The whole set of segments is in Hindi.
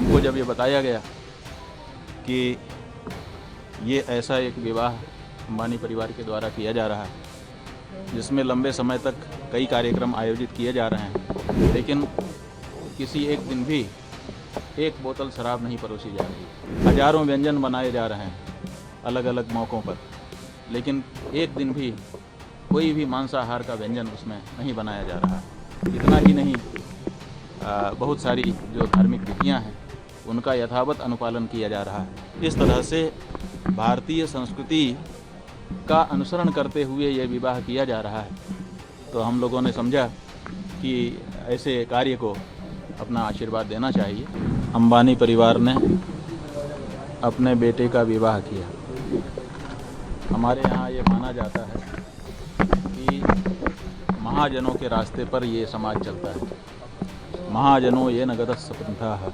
हमको जब ये बताया गया कि ये ऐसा एक विवाह अंबानी परिवार के द्वारा किया जा रहा है जिसमें लंबे समय तक कई कार्यक्रम आयोजित किए जा रहे हैं, लेकिन किसी एक दिन भी एक बोतल शराब नहीं परोसी जा रही। हजारों व्यंजन बनाए जा रहे हैं अलग अलग मौक़ों पर, लेकिन एक दिन भी कोई भी मांसाहार का व्यंजन उसमें नहीं बनाया जा रहा। इतना ही नहीं, बहुत सारी जो धार्मिक विधियां हैं उनका यथावत अनुपालन किया जा रहा है। इस तरह से भारतीय संस्कृति का अनुसरण करते हुए ये विवाह किया जा रहा है। तो हम लोगों ने समझा कि ऐसे कार्य को अपना आशीर्वाद देना चाहिए। अंबानी परिवार ने अपने बेटे का विवाह किया। हमारे यहाँ ये माना जाता है कि महाजनों के रास्ते पर ये समाज चलता है। महाजनों ये न गतः पंथाः।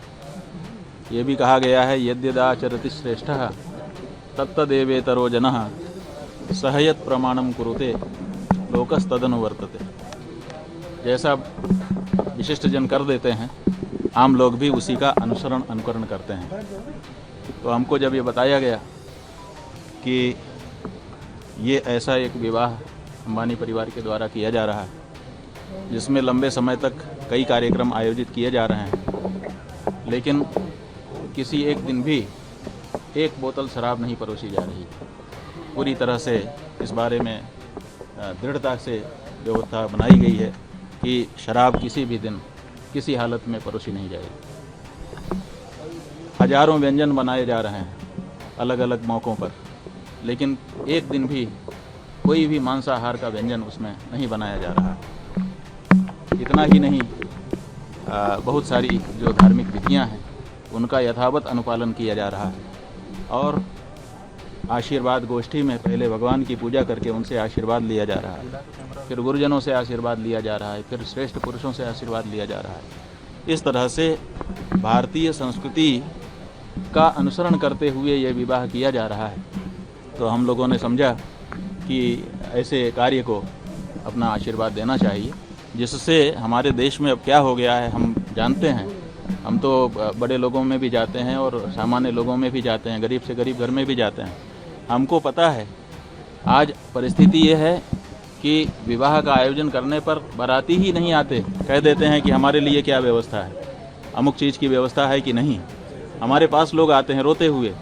ये भी कहा गया है यद्यदाचरति श्रेष्ठः तत्तदेवेतरो जनः सहयत प्रमाणम कुरुते लोकस्तदनुवर्तते। जैसा विशिष्ट जन कर देते हैं, आम लोग भी उसी का अनुकरण करते हैं। तो हमको जब ये बताया गया कि ये ऐसा एक विवाह अंबानी परिवार के द्वारा किया जा रहा है जिसमें लंबे समय तक कई कार्यक्रम आयोजित किए जा रहे हैं, लेकिन किसी एक दिन भी एक बोतल शराब नहीं परोसी जा रही। पूरी तरह से इस बारे में दृढ़ता से व्यवस्था बनाई गई है कि शराब किसी भी दिन किसी हालत में परोसी नहीं जाएगी। हजारों व्यंजन बनाए जा रहे हैं अलग अलग मौक़ों पर, लेकिन एक दिन भी कोई भी मांसाहार का व्यंजन उसमें नहीं बनाया जा रहा। इतना ही नहीं, बहुत सारी जो धार्मिक विधियां हैं उनका यथावत अनुपालन किया जा रहा है। और आशीर्वाद गोष्ठी में पहले भगवान की पूजा करके उनसे आशीर्वाद लिया जा रहा है, फिर गुरुजनों से आशीर्वाद लिया जा रहा है, फिर श्रेष्ठ पुरुषों से आशीर्वाद लिया जा रहा है। इस तरह से भारतीय संस्कृति का अनुसरण करते हुए ये विवाह किया जा रहा है। तो हम लोगों ने समझा कि ऐसे कार्य को अपना आशीर्वाद देना चाहिए, जिससे हमारे देश में अब क्या हो गया है हम जानते हैं। हम तो बड़े लोगों में भी जाते हैं और सामान्य लोगों में भी जाते हैं, गरीब से गरीब घर में भी जाते हैं। हमको पता है आज परिस्थिति ये है कि विवाह का आयोजन करने पर बाराती ही नहीं आते, कह देते हैं कि हमारे लिए क्या व्यवस्था है, अमुक चीज़ की व्यवस्था है कि नहीं। हमारे पास लोग आते हैं रोते हुए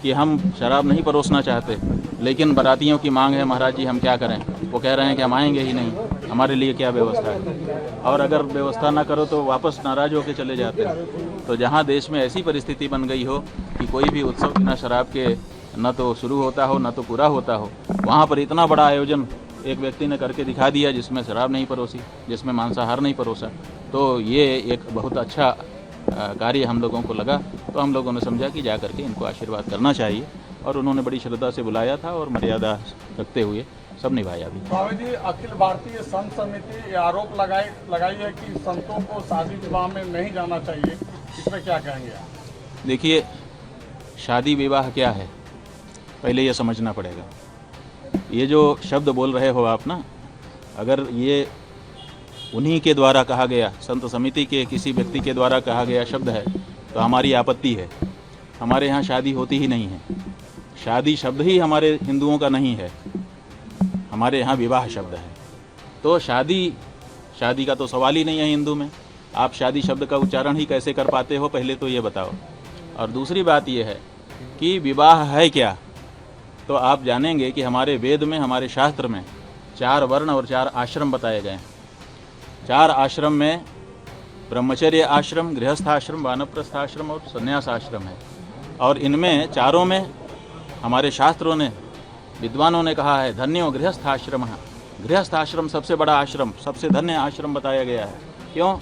कि हम शराब नहीं परोसना चाहते, लेकिन बारातियों की मांग है, महाराज जी हम क्या करें। वो कह रहे हैं कि हम आएंगे ही नहीं, हमारे लिए क्या व्यवस्था है। और अगर व्यवस्था ना करो तो वापस नाराज़ होकर चले जाते हैं। तो जहाँ देश में ऐसी परिस्थिति बन गई हो कि कोई भी उत्सव बिना शराब के न तो शुरू होता हो न तो पूरा होता हो, वहाँ पर इतना बड़ा आयोजन एक व्यक्ति ने करके दिखा दिया जिसमें शराब नहीं परोसी, जिसमें मांसाहार नहीं परोसा। तो ये एक बहुत अच्छा कार्य हम लोगों को लगा। तो हम लोगों ने समझा कि जा करके इनको आशीर्वाद करना चाहिए, और उन्होंने बड़ी श्रद्धा से बुलाया था और मर्यादा रखते हुए सब निभाया भी। स्वामी जी, अखिल भारतीय संत समिति ये आरोप लगाई है कि संतों को शादी विवाह में नहीं जाना चाहिए, इसमें क्या कहेंगे आप? देखिए, शादी विवाह क्या है पहले ये समझना पड़ेगा। ये जो शब्द बोल रहे हो आप ना, अगर ये उन्हीं के द्वारा कहा गया, संत समिति के किसी व्यक्ति के द्वारा कहा गया शब्द है तो हमारी आपत्ति है। हमारे यहाँ शादी होती ही नहीं है। शादी शब्द ही हमारे हिंदुओं का नहीं है, हमारे यहाँ विवाह शब्द है। तो शादी का तो सवाल ही नहीं है हिंदू में। आप शादी शब्द का उच्चारण ही कैसे कर पाते हो, पहले तो ये बताओ। और दूसरी बात ये है कि विवाह है क्या, तो आप जानेंगे कि हमारे वेद में, हमारे शास्त्र में 4 वर्ण और 4 आश्रम बताए गए हैं। 4 आश्रम में ब्रह्मचर्य आश्रम, गृहस्थ आश्रम, वानप्रस्थ आश्रम और संन्यास आश्रम है। और इनमें चारों में हमारे शास्त्रों ने, विद्वानों ने कहा है धन्यो गृहस्थ आश्रम। गृहस्थ आश्रम सबसे बड़ा आश्रम, सबसे धन्य आश्रम बताया गया है। क्यों?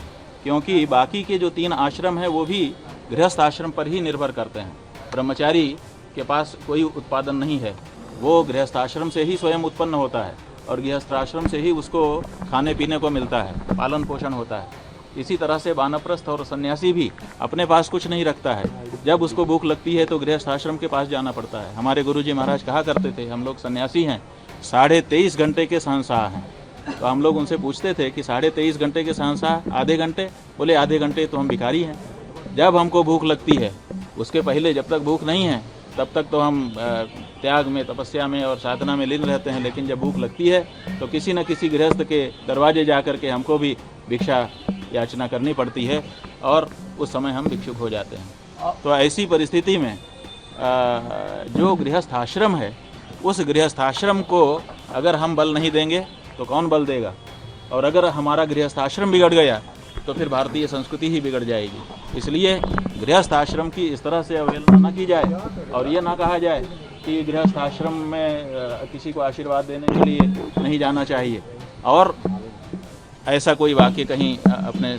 क्योंकि बाकी के जो 3 आश्रम हैं वो भी गृहस्थ आश्रम पर ही निर्भर करते हैं। ब्रह्मचारी के पास कोई उत्पादन नहीं है, वो गृहस्थ आश्रम से ही स्वयं उत्पन्न होता है और गृहस्थ आश्रम से ही उसको खाने पीने को मिलता है, पालन पोषण होता है। इसी तरह से वानप्रस्थ और सन्यासी भी अपने पास कुछ नहीं रखता है, जब उसको भूख लगती है तो गृहस्थ आश्रम के पास जाना पड़ता है। हमारे गुरुजी महाराज कहा करते थे, हम लोग सन्यासी हैं, 23.5 घंटे के शहंशाह हैं। तो हम लोग उनसे पूछते थे कि 23.5 घंटे के शहंशाह, आधे घंटे? बोले आधे घंटे तो हम भिखारी हैं। जब हमको भूख लगती है, उसके पहले जब तक भूख नहीं है तब तक तो हम त्याग में, तपस्या में और साधना में लीन रहते हैं। लेकिन जब भूख लगती है तो किसी न किसी गृहस्थ के दरवाजे जा कर के हमको भी भिक्षा याचना करनी पड़ती है और उस समय हम भिक्षुक हो जाते हैं। तो ऐसी परिस्थिति में जो गृहस्थ आश्रम है, उस गृहस्थ आश्रम को अगर हम बल नहीं देंगे तो कौन बल देगा? और अगर हमारा गृहस्थ आश्रम बिगड़ गया तो फिर भारतीय संस्कृति ही बिगड़ जाएगी। इसलिए गृहस्थ आश्रम की इस तरह से अवहेलना न की जाए और ये ना कहा जाए कि गृहस्थ आश्रम में किसी को आशीर्वाद देने के लिए नहीं जाना चाहिए। और ऐसा कोई वाक्य कहीं अपने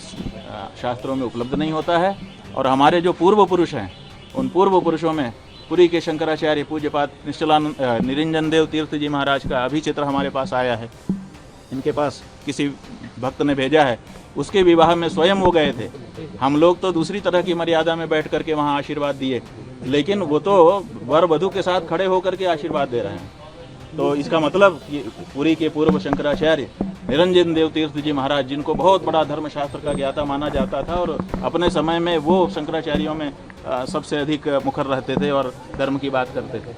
शास्त्रों में उपलब्ध नहीं होता है। और हमारे जो पूर्व पुरुष हैं, उन पूर्व पुरुषों में पुरी के शंकराचार्य पूज्यपाद निश्चलानंद निरंजन देव तीर्थ जी महाराज का अभी चित्र हमारे पास आया है। इनके पास किसी भक्त ने भेजा है, उसके विवाह में स्वयं वो गए थे। हम लोग तो दूसरी तरह की मर्यादा में बैठ करके वहाँ आशीर्वाद दिए, लेकिन वो तो वर वधू के साथ खड़े होकर के आशीर्वाद दे रहे हैं। तो इसका मतलब ये पुरी के पूर्व शंकराचार्य निरंजन देव तीर्थ जी महाराज, जिनको बहुत बड़ा धर्मशास्त्र का ज्ञाता माना जाता था और अपने समय में वो शंकराचार्यों में सबसे अधिक मुखर रहते थे और धर्म की बात करते थे,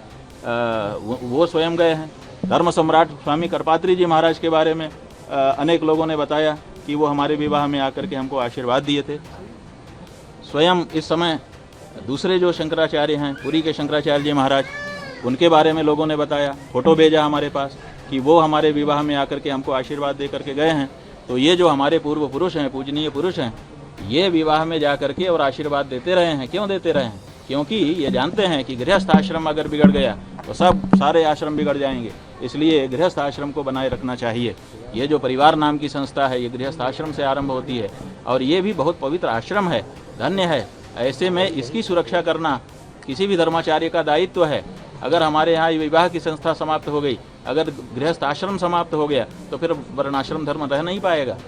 वो स्वयं गए हैं। धर्म सम्राट स्वामी करपात्री जी महाराज के बारे में अनेक लोगों ने बताया कि वो हमारे विवाह में आकर के हमको आशीर्वाद दिए थे। स्वयं इस समय दूसरे जो शंकराचार्य हैं, पुरी के शंकराचार्य जी महाराज, उनके बारे में लोगों ने बताया, फोटो भेजा हमारे पास कि वो हमारे विवाह में आकर के हमको आशीर्वाद दे करके गए हैं। तो ये जो हमारे पूर्व पुरुष हैं, पूजनीय पुरुष हैं, ये विवाह में जा करके और आशीर्वाद देते रहे हैं। क्यों देते रहे हैं? क्योंकि ये जानते हैं कि गृहस्थ आश्रम अगर बिगड़ गया तो सारे आश्रम बिगड़ जाएंगे। इसलिए गृहस्थ आश्रम को बनाए रखना चाहिए। ये जो परिवार नाम की संस्था है, ये गृहस्थ आश्रम से आरंभ होती है और ये भी बहुत पवित्र आश्रम है, धन्य है। ऐसे में इसकी सुरक्षा करना किसी भी धर्माचार्य का दायित्व है। अगर हमारे यहाँ विवाह की संस्था समाप्त हो गई, अगर गृहस्थ आश्रम समाप्त हो गया, तो फिर वर्णाश्रम धर्म रह नहीं पाएगा।